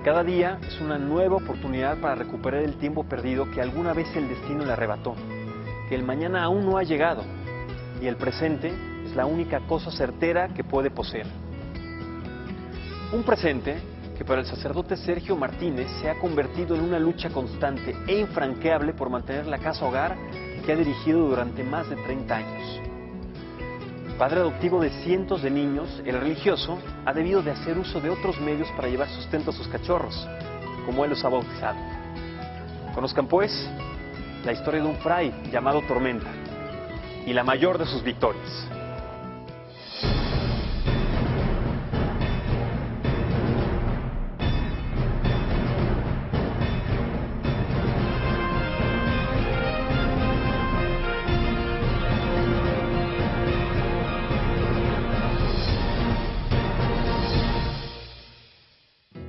Cada día es una nueva oportunidad para recuperar el tiempo perdido que alguna vez el destino le arrebató, que el mañana aún no ha llegado y el presente es la única cosa certera que puede poseer. Un presente que para el sacerdote Sergio Martínez se ha convertido en una lucha constante e infranqueable por mantener la casa hogar que ha dirigido durante más de 30 años. Padre adoptivo de cientos de niños, el religioso ha debido de hacer uso de otros medios para llevar sustento a sus cachorros, como él los ha bautizado. Conozcan pues la historia de un fray llamado Tormenta y la mayor de sus victorias.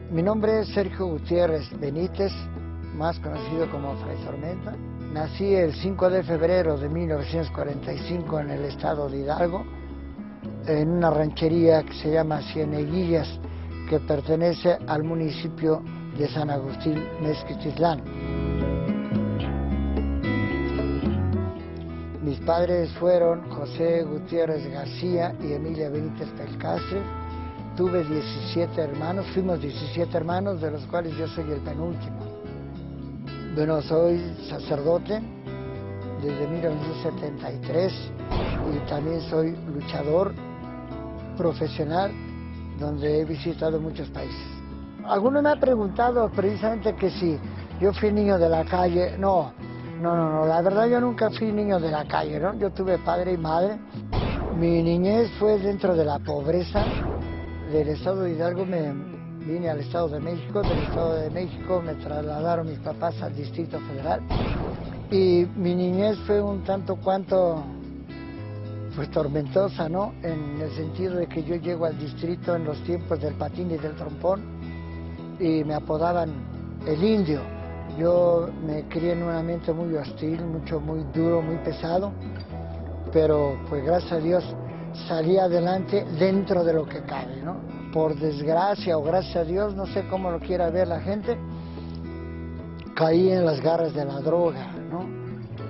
Mi nombre es Sergio Gutiérrez Benítez, más conocido como Fray Tormenta. Nací el 5 de febrero de 1945 en el estado de Hidalgo, en una ranchería que se llama Cieneguillas, que pertenece al municipio de San Agustín Mezquititlán. Mis padres fueron José Gutiérrez García y Emilia Benítez Pelcastre. Tuve 17 hermanos, fuimos 17 hermanos, de los cuales yo soy el penúltimo. Bueno, soy sacerdote desde 1973 y también soy luchador profesional, donde he visitado muchos países. Algunos me han preguntado precisamente que si yo fui niño de la calle. No, la verdad yo nunca fui niño de la calle, ¿no? Yo tuve padre y madre. Mi niñez fue dentro de la pobreza. Del estado de Hidalgo me vine al estado de México, del estado de México me trasladaron mis papás al Distrito Federal y mi niñez fue un tanto cuanto pues tormentosa, ¿no? En el sentido de que yo llego al distrito en los tiempos del patín y del trompón y me apodaban el indio. Yo me crié en un ambiente muy hostil, muy duro, muy pesado, pero pues gracias a Dios salí adelante dentro de lo que cabe, ¿no? Por desgracia o gracias a Dios, no sé cómo lo quiera ver la gente, caí en las garras de la droga, ¿no?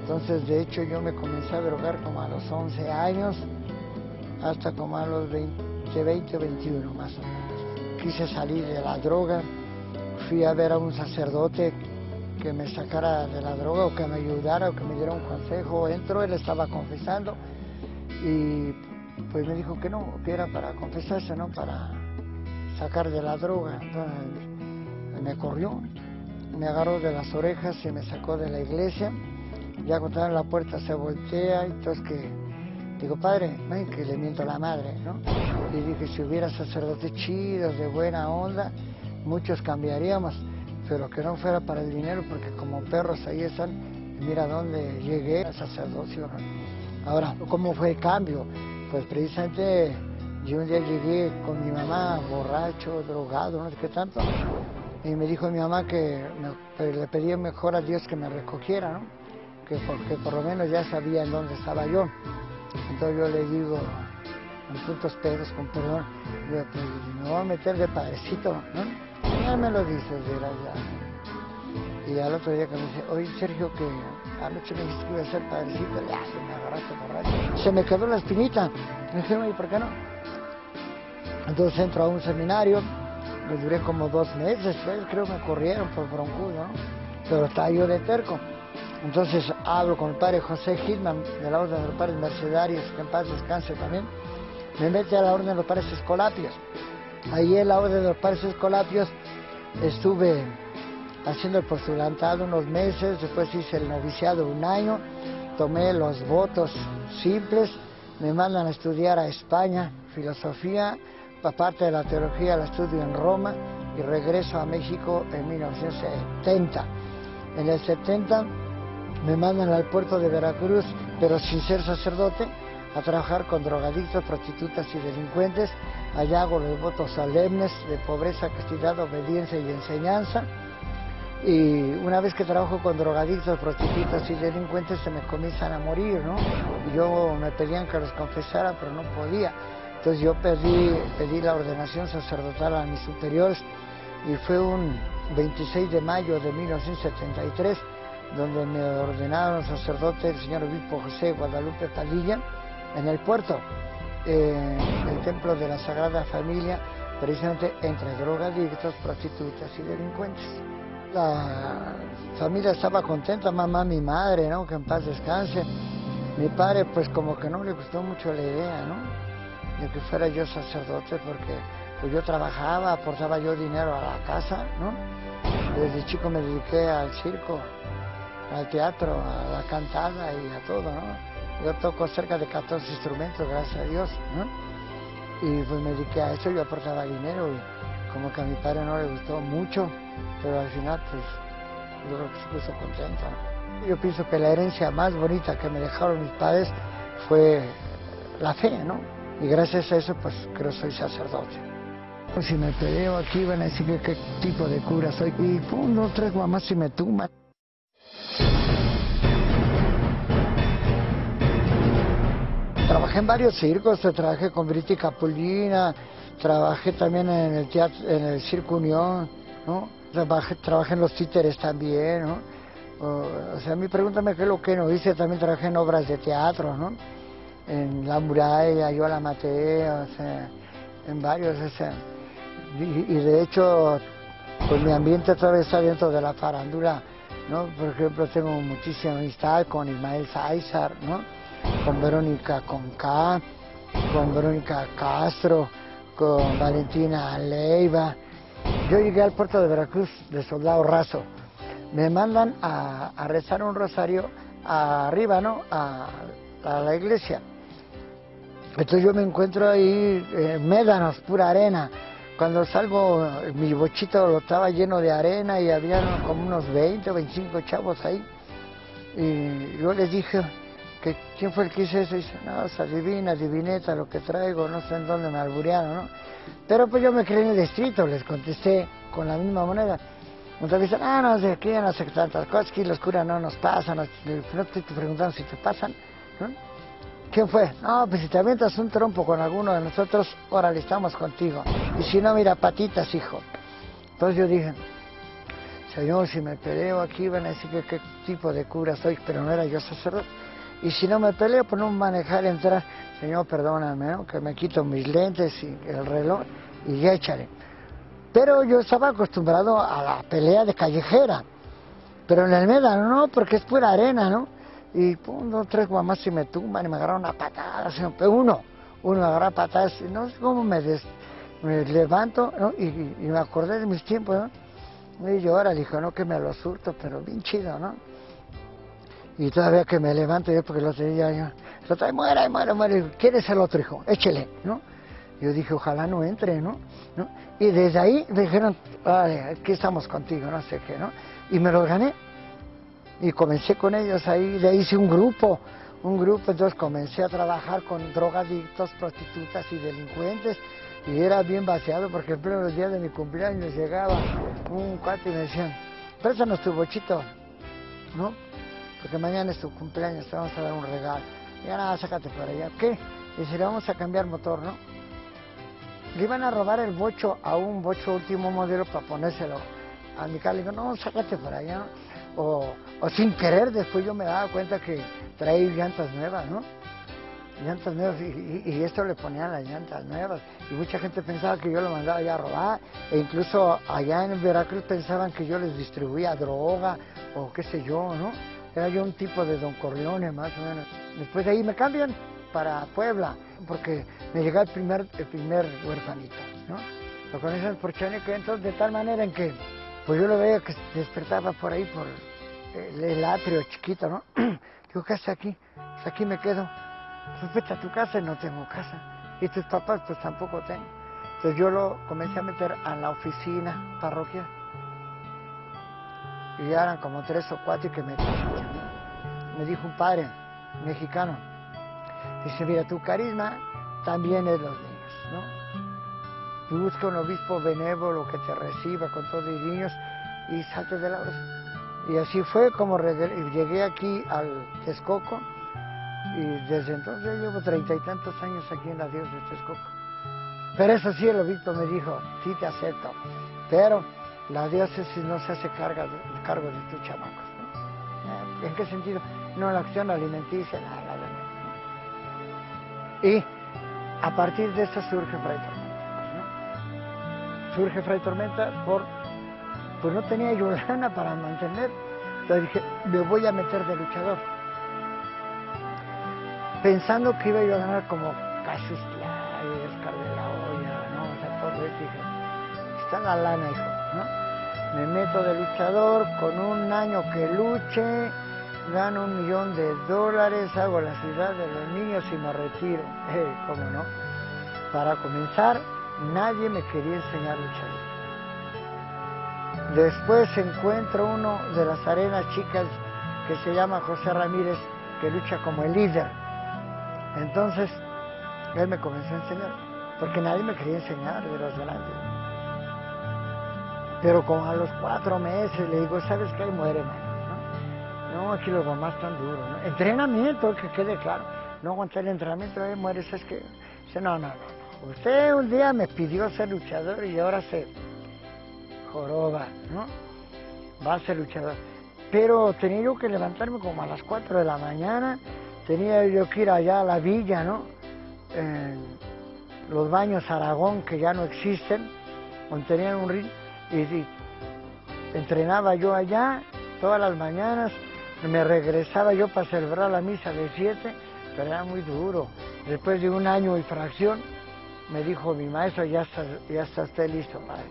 Entonces, de hecho, yo me comencé a drogar como a los 11 años, hasta como a los 20 o 21 más o menos. Quise salir de la droga, fui a ver a un sacerdote que me sacara de la droga o que me ayudara o que me diera un consejo. Entró, él estaba confesando y pues me dijo que no, que era para confesarse, no para sacar de la droga. Entonces me corrió, me agarró de las orejas y me sacó de la iglesia. Ya cuando estaba en la puerta se voltea y entonces que digo, padre, no es que le miento a la madre, ¿no? Y dije, si hubiera sacerdotes chidos, de buena onda, muchos cambiaríamos, pero que no fuera para el dinero, porque como perros ahí están, y mira dónde llegué al sacerdocio. Ahora, ¿cómo fue el cambio? Pues precisamente yo un día llegué con mi mamá borracho, drogado, no sé qué tanto, y me dijo mi mamá que le pedía mejor a Dios que me recogiera, ¿no? Que porque por lo menos ya sabía en dónde estaba yo. Entonces yo le digo, en puntos pedos, con perdón, yo, pues, me voy a meter de padrecito, ¿no? Ya me lo dices, verás ya. Y al otro día que me dice, oye Sergio, que anoche me dijiste que iba a ser padrecito, ya se me agarraste borracho. Se me quedó la espinita. Me dijeron, ¿y por qué no? Entonces entro a un seminario, lo duré como 2 meses, pues, creo me corrieron por broncudo, ¿no? Pero estaba yo de terco. Entonces hablo con el padre José Hitman de la Orden de los Padres Mercedarios, que en paz descanse también. Me mete a la Orden de los Padres Escolapios. Ahí en la Orden de los Padres Escolapios estuve haciendo el postulantado unos meses, después hice el noviciado 1 año, tomé los votos simples, me mandan a estudiar a España, filosofía, aparte de la teología la estudio en Roma y regreso a México en 1970. En el 70 me mandan al puerto de Veracruz, pero sin ser sacerdote, a trabajar con drogadictos, prostitutas y delincuentes. Allá hago los votos solemnes de pobreza, castidad, obediencia y enseñanza. Y una vez que trabajo con drogadictos, prostitutas y delincuentes, se me comienzan a morir, ¿no? Y yo me pedían que los confesara, pero no podía. Entonces yo pedí la ordenación sacerdotal a mis superiores y fue un 26 de mayo de 1973, donde me ordenaron sacerdote el señor obispo José Guadalupe Padilla, en el puerto, el templo de la Sagrada Familia, precisamente entre drogadictos, prostitutas y delincuentes. La familia estaba contenta, mamá, mi madre, ¿no? Que en paz descanse. Mi padre, pues como que no le gustó mucho la idea, ¿no? De que fuera yo sacerdote, porque pues yo trabajaba, aportaba yo dinero a la casa, ¿no? Desde chico me dediqué al circo, al teatro, a la cantada y a todo, ¿no? Yo toco cerca de 14 instrumentos, gracias a Dios, ¿no? Y pues me dediqué a eso, yo aportaba dinero y como que a mi padre no le gustó mucho, pero al final pues yo creo que se puso contento, ¿no? Yo pienso que la herencia más bonita que me dejaron mis padres fue la fe, ¿no? Y gracias a eso pues creo que soy sacerdote. Si me peleo aquí van a decir que qué tipo de cura soy y pum, no tres guamas y me tumban. Trabajé en varios circos, trabajé con Briti Capulina, trabajé también en el teatro, en el Circo Unión, ¿no? Trabajé en los títeres también, ¿no? O sea, a mí pregúntame qué es lo que no hice, también trabajé en obras de teatro, ¿no? En La Muralla, yo la maté, o sea, en varios, o sea, y de hecho, pues mi ambiente todavía está dentro de la farándula, ¿no? Por ejemplo, tengo muchísima amistad con Ismael Sáizar, ¿no? Con Verónica Conká, con Verónica Castro, con Valentina Leiva. Yo llegué al puerto de Veracruz de soldado raso. Me mandan a rezar un rosario arriba, ¿no? A la iglesia. Entonces yo me encuentro ahí, médanos, pura arena. Cuando salgo, mi bochito lo estaba lleno de arena y había como unos 20 o 25 chavos ahí. Y yo les dije, que ¿quién fue el que hizo eso? Y dice, no, es adivineta lo que traigo, no sé en dónde me alburearon, ¿no? Pero pues yo me creí en el distrito, les contesté con la misma moneda. Entonces dicen, no sé qué, no sé qué tantas cosas, que los curas no nos pasan, no te preguntan si te pasan, ¿no? ¿Quién fue? No, pues si te avientas un trompo con alguno de nosotros, órale, estamos contigo. Y si no, mira, patitas, hijo. Entonces yo dije, Señor, si me peleo aquí van a decir que qué tipo de cura soy, pero no era yo sacerdote. Y si no me peleo, pues no manejar, entrar. Señor, perdóname, ¿no? Que me quito mis lentes y el reloj y ya échale. Pero yo estaba acostumbrado a la pelea de callejera. Pero en el médano no, porque es pura arena, ¿no? Y pum, dos, tres guamas y me tumban y me agarraron a patadas. Uno me agarra a patadas y no sé cómo me levanto, ¿no? Y me acordé de mis tiempos, ¿no? Y yo ahora dijo, no, que me lo surto, pero bien chido, ¿no? Y todavía que me levanto yo porque lo tenía yo, lo trae, muere. ¿Quién es el otro hijo? Échele, ¿no? Yo dije, ojalá no entre, ¿no? Y desde ahí me dijeron, vale, aquí estamos contigo, no sé qué, ¿no? Y me lo gané. Y comencé con ellos ahí, de ahí hice un grupo, entonces comencé a trabajar con drogadictos, prostitutas y delincuentes. Y era bien vaciado porque en pleno día de mi cumpleaños llegaba un cuate y me decían, préstanos tu bochito, ¿no? Porque mañana es tu cumpleaños, te vamos a dar un regalo. Y ya nada, sácate por allá. ¿Qué? Dice, le vamos a cambiar motor, ¿no? Le iban a robar el bocho a un bocho último modelo para ponérselo a mi carro. Le digo, no, sácate por allá, ¿no? O sin querer, después yo me daba cuenta que traía llantas nuevas, ¿no? Llantas nuevas, y esto le ponían las llantas nuevas. Y mucha gente pensaba que yo lo mandaba ya a robar. E incluso allá en Veracruz pensaban que yo les distribuía droga o qué sé yo, ¿no? Era yo un tipo de Don Corleone, más o menos. Después de ahí me cambian para Puebla, porque me llegó el primer huerfanito, ¿no? Lo conocen por Chaneque, entonces de tal manera en que, pues yo lo veía que despertaba por ahí, por el atrio chiquito, ¿no? Digo, ¿qué haces aquí? Pues aquí me quedo. Pues vete a tu casa y no tengo casa. Y tus papás, pues tampoco tengo. Entonces yo lo comencé a meter a la oficina parroquial. Y ya eran como 3 o 4 y que me dijo un padre mexicano, dice, mira, tu carisma también es los niños, ¿no? Tú busca un obispo benévolo que te reciba con todo y niños y salte de la oración. Y así fue como llegué aquí al Texcoco y desde entonces yo llevo 30 y tantos años aquí en la diócesis de Texcoco. Pero eso sí, el obispo me dijo, sí te acepto, pero la diócesis no se hace cargo de tus chamacos, ¿no? ¿En qué sentido? No, la acción alimenticia, nada de. Y a partir de eso surge Fray Tormenta, ¿no? Surge Fray Tormenta pues no tenía yo lana para mantener. Entonces dije, me voy a meter de luchador. Pensando que iba yo a ganar como Cassius Clay, Oscar de la Hoya, ¿no? O sea, todo eso, dije, está la lana, hijo, ¿no? Me meto de luchador, con un año que luche, gano $1 millón, hago la ciudad de los niños y me retiro. ¿Cómo no? Para comenzar, nadie me quería enseñar luchador. Después encuentro uno de las arenas chicas que se llama José Ramírez, que lucha como el líder. Entonces, él me comenzó a enseñar, porque nadie me quería enseñar de los grandes. Pero como a los 4 meses le digo, ¿sabes qué? Muere, ¿no? No, aquí los mamás están duros, ¿no? Entrenamiento, que quede claro. No aguanté el entrenamiento, muere, ¿sabes qué? Dice, no. Usted un día me pidió ser luchador y ahora se joroba, ¿no? Va a ser luchador. Pero tenía yo que levantarme como a las 4 de la mañana, tenía yo que ir allá a la villa, ¿no? Los baños Aragón, que ya no existen, donde tenían un ring, y entrenaba yo allá todas las mañanas, me regresaba yo para celebrar la misa de 7, pero era muy duro. Después de 1 año y fracción, me dijo mi maestro, ya está usted listo, padre.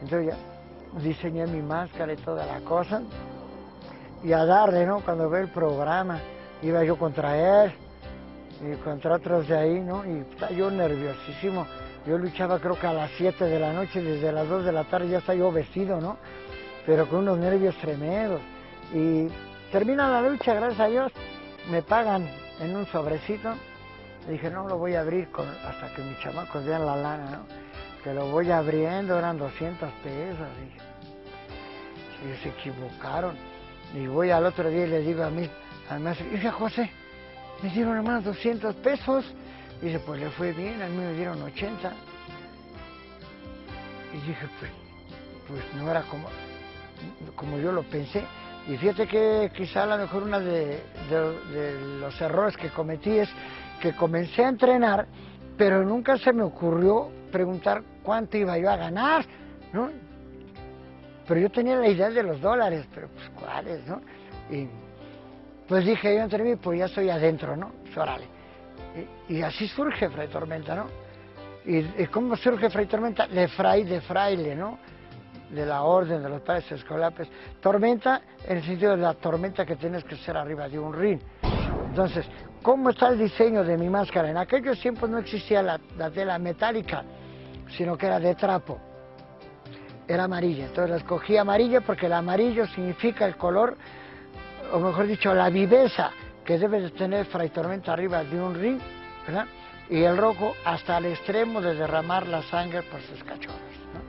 Entonces ya diseñé mi máscara y toda la cosa, y a darle, ¿no? Cuando ve el programa, iba yo contra él, y contra otros de ahí, ¿no? Y estaba yo nerviosísimo. Yo luchaba creo que a las 7 de la noche, desde las 2 de la tarde ya estaba yo vestido, ¿no? Pero con unos nervios tremendos. Y termina la lucha, gracias a Dios, me pagan en un sobrecito. Dije, no lo voy a abrir hasta que mis chamacos vean la lana, ¿no? Que lo voy abriendo, eran 200 pesos. Dije, ellos se equivocaron. Y voy al otro día y le digo al maestro, hija José, me dieron nomás 200 pesos. Y dice, pues le fue bien, a mí me dieron 80. Y dije, pues no era como yo lo pensé. Y fíjate que quizá a lo mejor uno de los errores que cometí es que comencé a entrenar, pero nunca se me ocurrió preguntar cuánto iba yo a ganar, ¿no? Pero yo tenía la idea de los dólares, pero pues cuáles, ¿no? Y pues dije yo entre mí, pues ya estoy adentro, ¿no? Pues órale. Y así surge Fray Tormenta, ¿no? ¿Y cómo surge Fray Tormenta? De fraile, ¿no? De la orden de los padres escolapes. Tormenta en el sentido de la tormenta que tienes que ser arriba de un ring. Entonces, ¿cómo está el diseño de mi máscara? En aquellos tiempos no existía la tela metálica, sino que era de trapo. Era amarilla. Entonces la escogí amarilla porque el amarillo significa el color, o mejor dicho, la viveza que debe de tener Fray Tormenta arriba de un ring, ¿verdad? Y el rojo hasta el extremo de derramar la sangre por sus cachorros, ¿no?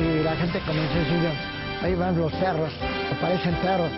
Y la gente comenzó a decir, ahí van los perros, aparecen perros.